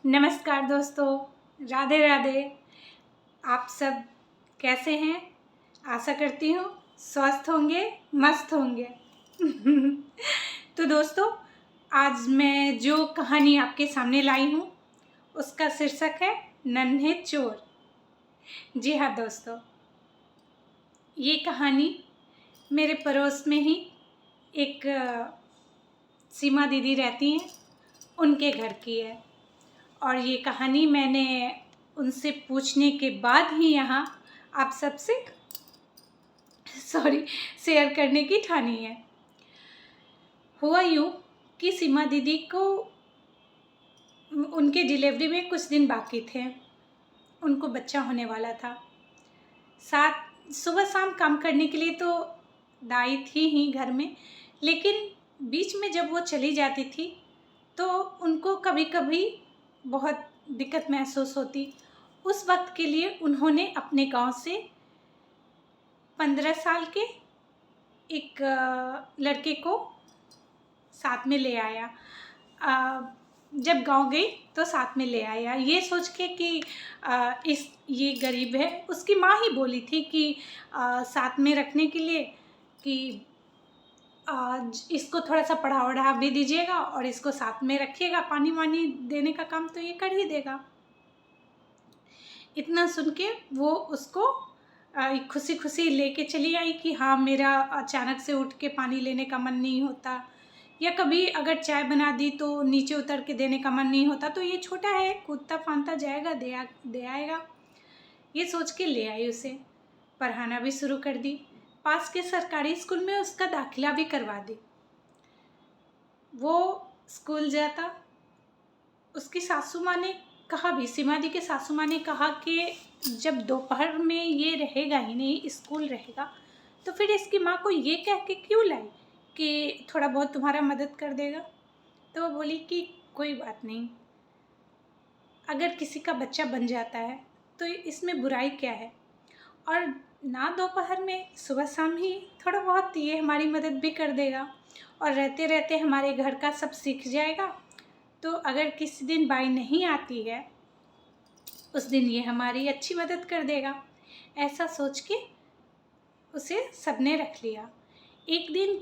नमस्कार दोस्तों, राधे राधे। आप सब कैसे हैं? आशा करती हूँ स्वस्थ होंगे, मस्त होंगे। तो दोस्तों, आज मैं जो कहानी आपके सामने लाई हूँ उसका शीर्षक है नन्हे चोर। जी हाँ दोस्तों, ये कहानी मेरे पड़ोस में ही एक सीमा दीदी रहती हैं, उनके घर की है। और ये कहानी मैंने उनसे पूछने के बाद ही यहाँ आप सबसे शेयर करने की ठानी है। हुआ यूँ कि सीमा दीदी को उनके डिलीवरी में कुछ दिन बाकी थे, उनको बच्चा होने वाला था। साथ सुबह शाम काम करने के लिए तो दाई थी ही घर में, लेकिन बीच में जब वो चली जाती थी तो उनको कभी कभी बहुत दिक्कत महसूस होती। उस वक्त के लिए उन्होंने अपने गांव से 15 साल के एक लड़के को साथ में ले आया। जब गांव गई तो साथ में ले आया, ये सोच के कि ये गरीब है। उसकी माँ ही बोली थी कि साथ में रखने के लिए कि इसको थोड़ा सा पढ़ा वढ़ा भी दीजिएगा और इसको साथ में रखिएगा, पानी वानी देने का काम तो ये कर ही देगा। इतना सुन के वो उसको खुशी खुशी लेके चली आई कि हाँ, मेरा अचानक से उठ के पानी लेने का मन नहीं होता, या कभी अगर चाय बना दी तो नीचे उतर के देने का मन नहीं होता, तो ये छोटा है, कूदता फांदता जाएगा, दे आएगा। ये सोच के ले आई उसे, पढ़ाना भी शुरू कर दी। पास के सरकारी स्कूल में उसका दाखिला भी करवा दी। वो स्कूल जाता। उसकी सासू माँ ने कहा भी, सीमा दी के सासू माँ ने कहा कि जब दोपहर में ये रहेगा ही नहीं, स्कूल रहेगा, तो फिर इसकी माँ को ये कह के क्यों लाई कि थोड़ा बहुत तुम्हारा मदद कर देगा। तो वो बोली कि कोई बात नहीं, अगर किसी का बच्चा बन जाता है तो इसमें बुराई क्या है। और ना दोपहर में, सुबह शाम ही थोड़ा बहुत ये हमारी मदद भी कर देगा और रहते रहते हमारे घर का सब सीख जाएगा। तो अगर किसी दिन बाई नहीं आती है, उस दिन ये हमारी अच्छी मदद कर देगा। ऐसा सोच के उसे सबने रख लिया। एक दिन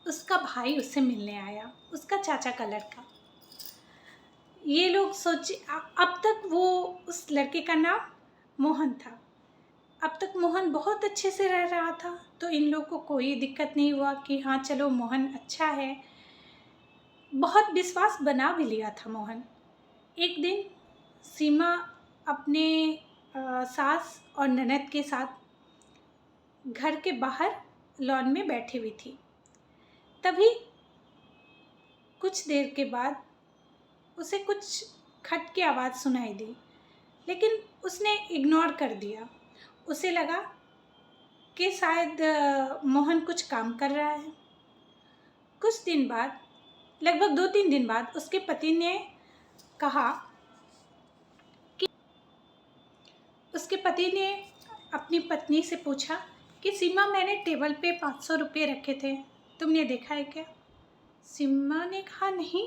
उसका भाई उससे मिलने आया, उसका चाचा का लड़का। ये लोग सोचे, अब तक वो, उस लड़के का नाम मोहन था। अब तक मोहन बहुत अच्छे से रह रहा था, तो इन लोगों को कोई दिक्कत नहीं हुआ कि हाँ चलो मोहन अच्छा है। बहुत विश्वास बना भी लिया था मोहन। एक दिन सीमा अपने सास और ननद के साथ घर के बाहर लॉन में बैठी हुई थी। तभी कुछ देर के बाद उसे कुछ खट की आवाज़ सुनाई दी, लेकिन उसने इग्नोर कर दिया। उसे लगा कि शायद मोहन कुछ काम कर रहा है। कुछ दिन बाद, लगभग 2-3 दिन बाद, उसके पति ने कहा कि उसके पति ने अपनी पत्नी से पूछा कि सीमा, मैंने टेबल पे 500 रुपये रखे थे, तुमने देखा है क्या? सीमा ने कहा, नहीं,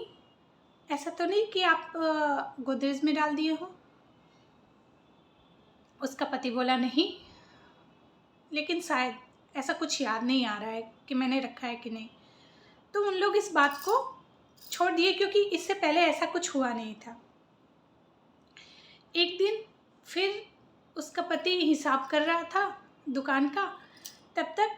ऐसा तो नहीं कि आप गोदरेज में डाल दिए हो। उसका पति बोला, नहीं, लेकिन शायद ऐसा कुछ याद नहीं आ रहा है कि मैंने रखा है कि नहीं। तो उन लोग इस बात को छोड़ दिए, क्योंकि इससे पहले ऐसा कुछ हुआ नहीं था। एक दिन फिर उसका पति हिसाब कर रहा था दुकान का, तब तक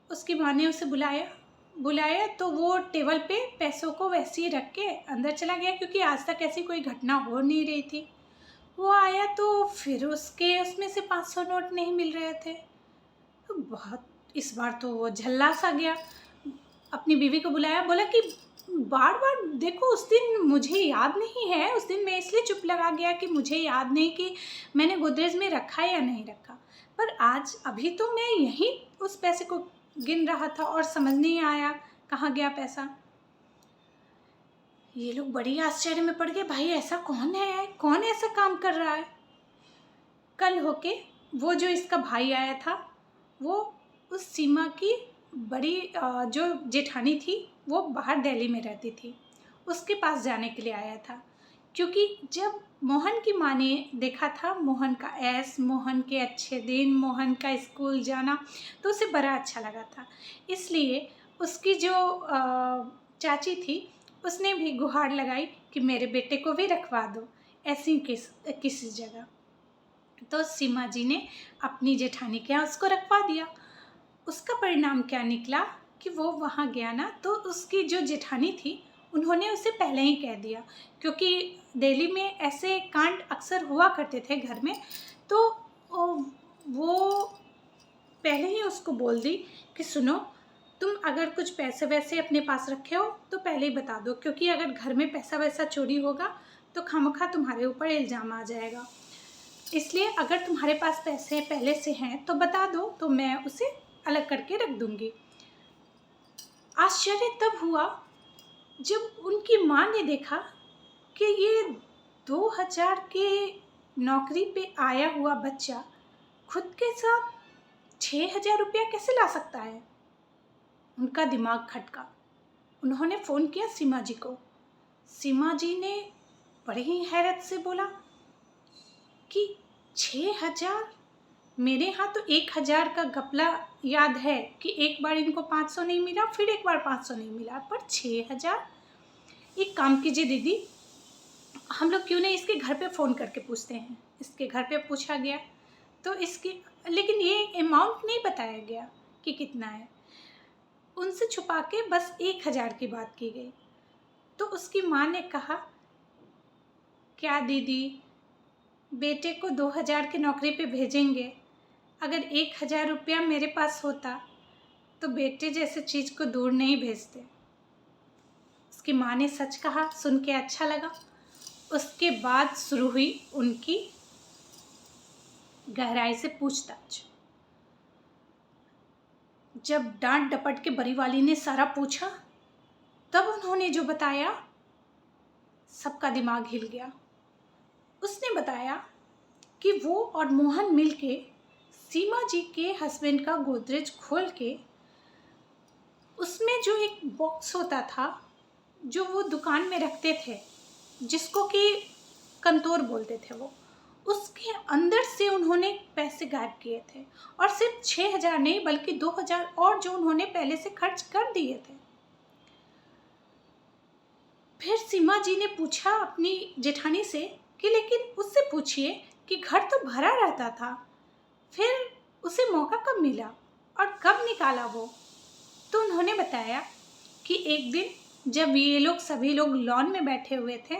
उसकी माँ ने उसे बुलाया तो वो टेबल पे पैसों को वैसे ही रख के अंदर चला गया, क्योंकि आज तक ऐसी कोई घटना हो नहीं रही थी। वो आया तो फिर उसमें से 500 नोट नहीं मिल रहे थे। तो बहुत, इस बार तो वो झल्ला सा गया। अपनी बीवी को बुलाया, बोला कि बार बार देखो, उस दिन मुझे याद नहीं है, उस दिन मैं इसलिए चुप लगा गया कि मुझे याद नहीं कि मैंने गोदरेज में रखा या नहीं रखा, पर आज अभी तो मैं यहीं उस पैसे को गिन रहा था और समझ नहीं आया कहाँ गया पैसा। ये लोग बड़ी आश्चर्य में पड़ गए, भाई ऐसा कौन है, कौन ऐसा काम कर रहा है। कल होके वो जो इसका भाई आया था, वो उस सीमा की बड़ी जो जेठानी थी, वो बाहर दिल्ली में रहती थी, उसके पास जाने के लिए आया था क्योंकि जब मोहन की माँ ने देखा था मोहन का ऐश, मोहन के अच्छे दिन, मोहन का स्कूल जाना, तो उसे बड़ा अच्छा लगा था। इसलिए उसकी जो चाची थी उसने भी गुहार लगाई कि मेरे बेटे को भी रखवा दो ऐसी किसी जगह। तो सीमा जी ने अपनी जेठानी के यहाँ उसको रखवा दिया। उसका परिणाम क्या निकला कि वो वहाँ गया ना, तो उसकी जो जेठानी थी उन्होंने उसे पहले ही कह दिया, क्योंकि दिल्ली में ऐसे कांड अक्सर हुआ करते थे घर में। तो वो पहले ही उसको बोल दी कि सुनो, तुम अगर कुछ पैसे वैसे अपने पास रखे हो तो पहले ही बता दो, क्योंकि अगर घर में पैसा वैसा चोरी होगा तो खामखा तुम्हारे ऊपर इल्ज़ाम आ जाएगा। इसलिए अगर तुम्हारे पास पैसे पहले से हैं तो बता दो, तो मैं उसे अलग करके रख दूंगी। आश्चर्य तब हुआ जब उनकी माँ ने देखा कि ये 2000 के नौकरी पे आया हुआ बच्चा खुद के साथ 6000 रुपया कैसे ला सकता है। उनका दिमाग खटका। उन्होंने फ़ोन किया सीमा जी को। सीमा जी ने बड़ी ही हैरत से बोला कि 6000? मेरे यहाँ तो 1000 का घपला याद है कि एक बार इनको 500 नहीं मिला, फिर एक बार 500 नहीं मिला, पर 6000? एक काम कीजिए दीदी, हम लोग क्यों नहीं इसके घर पे फ़ोन करके पूछते हैं। इसके घर पे पूछा गया तो लेकिन ये अमाउंट नहीं बताया गया कि कितना है। उनसे छुपा के बस 1000 की बात की गई। तो उसकी माँ ने कहा, क्या दीदी, बेटे को 2000 की नौकरी पे भेजेंगे, अगर 1000 रुपया मेरे पास होता तो बेटे जैसे चीज़ को दूर नहीं भेजते। उसकी माँ ने सच कहा, सुन के अच्छा लगा। उसके बाद शुरू हुई उनकी गहराई से पूछताछ। जब डांट डपट के बड़ी वाली ने सारा पूछा, तब उन्होंने जो बताया सबका दिमाग हिल गया। उसने बताया कि वो और मोहन मिलके सीमा जी के हस्बैंड का गोदरेज खोल के उसमें जो एक बॉक्स होता था जो वो दुकान में रखते थे, जिसको कि कंतोर बोलते थे, वो उसके अंदर से उन्होंने पैसे गायब किए थे। और सिर्फ 6000 नहीं बल्कि 2000 और जो उन्होंने पहले से खर्च कर दिए थे। फिर सीमा जी ने पूछा अपनी जेठानी से कि लेकिन उससे पूछिए कि घर तो भरा रहता था, फिर उसे मौका कब मिला और कब निकाला वो। तो उन्होंने बताया कि एक दिन जब ये लोग सभी लोग लॉन में बैठे हुए थे,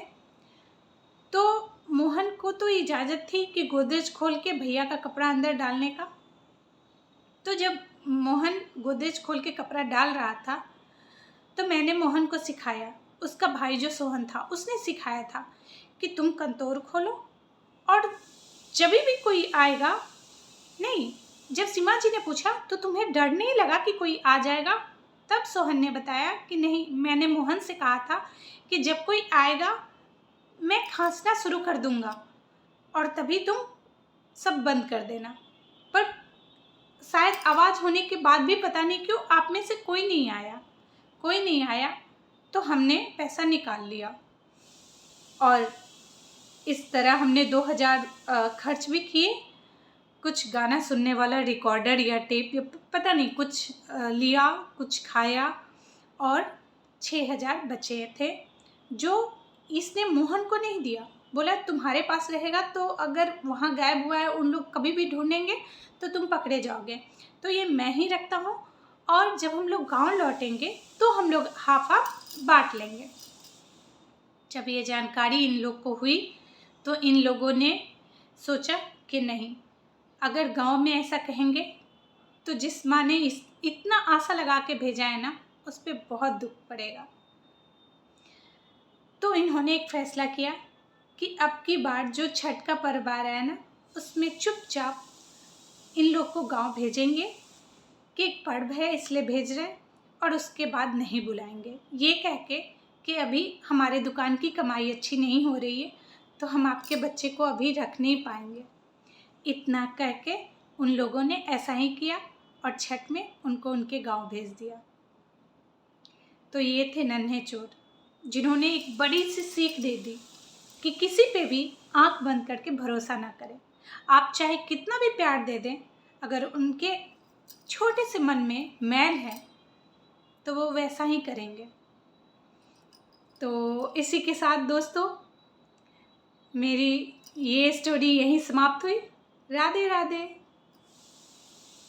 तो मोहन को तो इजाज़त थी कि गोदरेज खोल के भैया का कपड़ा अंदर डालने का। तो जब मोहन गोदरेज खोल के कपड़ा डाल रहा था तो मैंने मोहन को सिखाया, उसका भाई जो सोहन था उसने सिखाया था कि तुम कंतोर खोलो और जब भी कोई आएगा, नहीं, जब सीमा जी ने पूछा तो तुम्हें डर नहीं लगा कि कोई आ जाएगा, तब सोहन ने बताया कि नहीं, मैंने मोहन से कहा था कि जब कोई आएगा मैं खांसना शुरू कर दूंगा और तभी तुम सब बंद कर देना। पर शायद आवाज़ होने के बाद भी पता नहीं क्यों आप में से कोई नहीं आया, तो हमने पैसा निकाल लिया और इस तरह हमने 2000 खर्च भी किए। कुछ गाना सुनने वाला रिकॉर्डर या टेप या पता नहीं कुछ लिया, कुछ खाया और 6000 बचे थे जो इसने मोहन को नहीं दिया। बोला तुम्हारे पास रहेगा तो अगर वहाँ गायब हुआ है उन लोग कभी भी ढूंढेंगे तो तुम पकड़े जाओगे, तो ये मैं ही रखता हूँ और जब हम लोग गांव लौटेंगे तो हम लोग हाफ बांट लेंगे। जब ये जानकारी इन लोग को हुई तो इन लोगों ने सोचा कि नहीं, अगर गांव में ऐसा कहेंगे तो जिस माँ ने इतना आशा लगा के भेजा है ना, उस पर बहुत दुख पड़ेगा। तो इन्होंने एक फैसला किया कि अब की बार जो छठ का पर्व आ रहा है ना, उसमें चुपचाप इन लोग को गांव भेजेंगे कि एक पर्व है इसलिए भेज रहे हैं और उसके बाद नहीं बुलाएंगे, ये कह के कि अभी हमारे दुकान की कमाई अच्छी नहीं हो रही है तो हम आपके बच्चे को अभी रख नहीं पाएंगे। इतना कह के उन लोगों ने ऐसा ही किया और छठ में उनको उनके गांव भेज दिया। तो ये थे नन्हे चोर जिन्होंने एक बड़ी सी सीख दे दी कि किसी पे भी आंख बंद करके भरोसा ना करें। आप चाहे कितना भी प्यार दे दें, अगर उनके छोटे से मन में मैल है तो वो वैसा ही करेंगे। तो इसी के साथ दोस्तों मेरी ये स्टोरी यहीं समाप्त हुई। राधे राधे।